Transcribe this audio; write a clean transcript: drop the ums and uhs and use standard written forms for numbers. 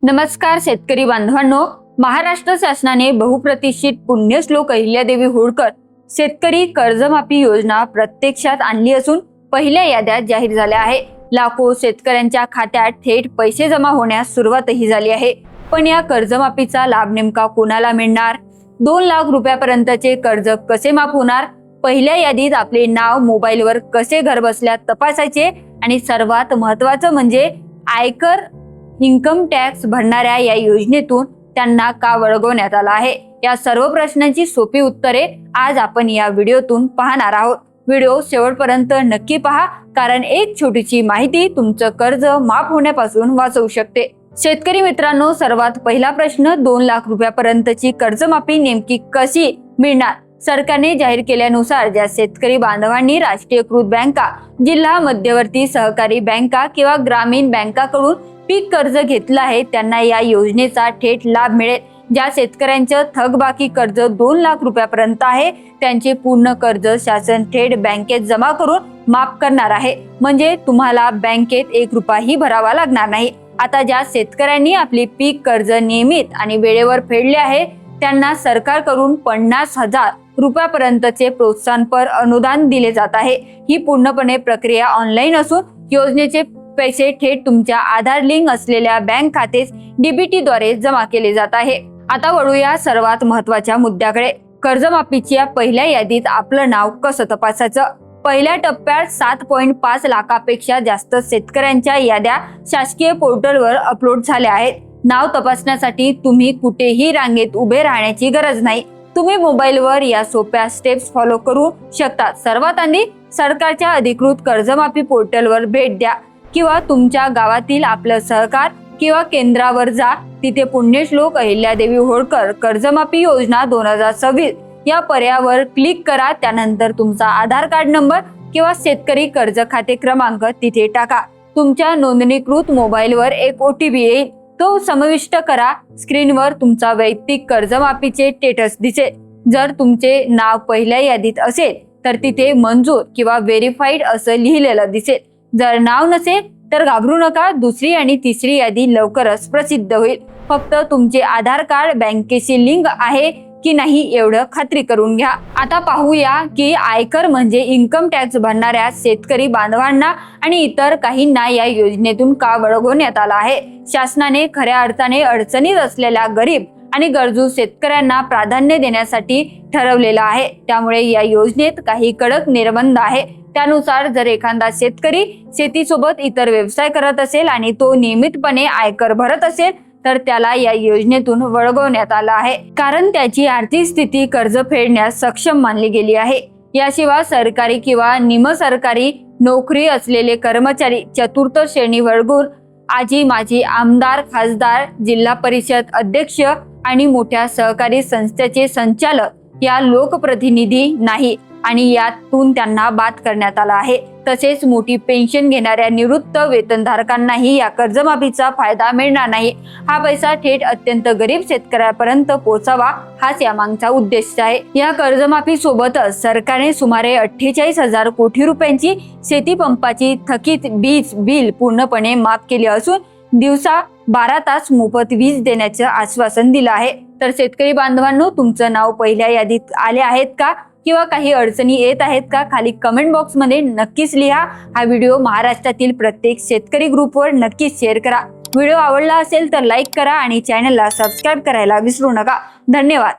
नमस्कार शेतकरी बांधवांनो, महाराष्ट्र शासनाने बहुप्रतिष्ठित पुण्यश्लोक अहिल्यादेवी होळकर शेतकरी कर्जमाफी योजना प्रत्यक्षात आणली असून पहिल्या याद्या जाहीर झाल्या आहे। लाखो शेतकऱ्यांच्या खात्यात थेट पैसे जमा होण्यास सुरुवातही झाली आहे। पण या कर्जमाफीचा लाभ नेमका कोणाला मिळणार? 2 लाख रुपयापर्यंतचे कर्ज कसे माफ होणार? पहिल्या यादीत आपले नाव मोबाईलवर कसे घरबसल्या तपासायचे? आणि सर्वात महत्त्वाचं म्हणजे आयकर इन्कम टॅक्स भरणाऱ्या या योजनेतून त्यांना का वळवण्यात आला आहे? या सर्व प्रश्नांची सोपी उत्तरे आज आपण या व्हिडिओतून पाहणार आहोत। व्हिडिओ शेवटपर्यंत नक्की पहा, कारण एक छोटीशी माहिती तुमचं कर्ज माफ होण्यापासून वाचवू शकते। शेतकरी मित्रांनो, सर्वात पहिला प्रश्न, 2 लाख रुपयापर्यंतची कर्जमाफी नेमकी कशी मिळणार? सरकारने जाहीर केल्यानुसार ज्या शेतकरी बांधवांनी राष्ट्रीयकृत बँका, जिल्हा मध्यवर्ती सहकारी बँका किंवा ग्रामीण बँकाकडून पीक कर्ज घेतलं आहे त्यांना या योजनेचा थेट लाभ मिळेल। ज्या शेतकऱ्यांचं थकबाकी कर्ज 2 लाख रुपयापर्यंत आहे त्यांचे पूर्ण कर्ज शासन थेट बँकेत जमा करून माफ करणार आहे। म्हणजे तुम्हाला बँकेत 1 रुपयाही भरावा लागणार नाही। आता ज्या शेतकऱ्यांनी आपली पीक कर्ज नियमित आणि वेळेवर फेडले आहे त्यांना सरकारकडून 50,000 रुपयापर्यंतचे प्रोत्साहनपर अनुदान दिले जात आहे। ही पूर्णपणे प्रक्रिया ऑनलाईन असून योजनेचे पैसे थेट तुमच्या आधार लिंक असलेल्या बँक खात्यात डीबीटी द्वारे जमा केले जात आहे। आता वळूया सर्वात महत्त्वाच्या मुद्द्याकडे। कर्जमाफीच्या पहिल्या यादीत आपलं नाव कसं तपासायचं? पहिल्या टप्प्यात 7.5 लाखापेक्षा जास्त शेतकऱ्यांच्या याद्या शासकीय पोर्टलवर अपलोड झाल्या आहेत। नाव तपासण्यासाठी तुम्ही कुठेही रांगेत उभे राहण्याची गरज नाही। तुम्ही मोबाईलवर या सोप्या स्टेप्स फॉलो करू शकता। सर्वात आधी सरकारच्या अधिकृत कर्जमाफी पोर्टलवर भेट द्या किंवा तुमच्या गावातील आपलं सहकार किंवा केंद्रावर जा। तिथे पुण्यश्लोक अहिल्यादेवी होळकर कर्जमाफी योजना 2026 या पर्यायावर क्लिक करा। त्यानंतर तुमचा आधार कार्ड नंबर किंवा शेतकरी कर्ज खाते क्रमांक तिथे टाका। तुमच्या नोंदणीकृत मोबाईलवर एक OTP येईल, तो समाविष्ट करा। स्क्रीनवर तुमचा वैयक्तिक कर्जमाफीचे स्टेटस दिसेल। जर तुमचे नाव पहिल्या यादीत असेल तर तिथे मंजूर किंवा व्हेरीफाईड असं लिहिलेलं दिसेल। जर नाव नसेल तर घाबरू नका, दुसरी आणि तिसरी यादी लवकरच प्रसिद्ध होईल। फक्त तुमचे आधार कार्ड बँकेशी लिंक आहे की नाही एवढं खात्री करून घ्या। आता पाहूया की आयकर म्हणजे इन्कम टॅक्स भरणाऱ्या शेतकरी बांधवांना आणि इतर काहींना या योजनेतून का वळवण्यात आला आहे। शासनाने खऱ्या अर्थाने अडचणीत असलेल्या गरीब आणि गरजू शेतकऱ्यांना प्राधान्य देण्यासाठी ठरवलेलं आहे। त्यामुळे या योजनेत काही कडक निर्बंध आहे। त्यानुसार जर एखादा शेतकरी शेतीसोबत इतर व्यवसाय करत असेल आणि तो नियमितपणे आयकर भरत असेल तर त्याला या योजनेतून वळवण्यात आला आहे, कारण त्याची आर्थिक स्थिती कर्ज फेडण्यास सक्षम मानली गेली आहे। याशिवाय सरकारी किंवा निमसरकारी नोकरी असलेले कर्मचारी, चतुर्थ श्रेणी वर्गूर, आजी माजी आमदार, खासदार, जिल्हा परिषद अध्यक्ष आणि मोठ्या सहकारी संस्थेचे संचालक या लोकप्रतिनिधी नाही आणि यातून त्यांना बाद करण्यात आला आहे। तसेच मोठी पेन्शन घेणाऱ्या निवृत्त वेतनधारकांनाही या कर्जमाफीचा फायदा मिळणार नाही। हा पैसा थेट अत्यंत गरीब शेतकऱ्यापर्यंत पोहोचावा हाच यामागचा उद्देश आहे। या कर्जमाफी सोबतच सरकारने सुमारे 48,000 कोटी रुपयांची शेती पंपाची थकीत वीज बिल पूर्णपणे माफ केली असून दिवसा 12 तास मोफत वीज देण्याचं आश्वासन दिलं आहे। तर शेतकरी बांधवांनो, तुमचं नाव पहिल्या यादीत आले आहेत का किंवा काही अडचणी येत आहेत का? खाली कमेंट बॉक्स मध्ये नक्कीच लिहा। हा व्हिडिओ महाराष्ट्रातील प्रत्येक शेतकरी ग्रुपवर नक्कीच शेअर करा। व्हिडिओ आवडला असेल तर लाईक करा आणि चॅनलला सबस्क्राईब करायला विसरू नका। धन्यवाद।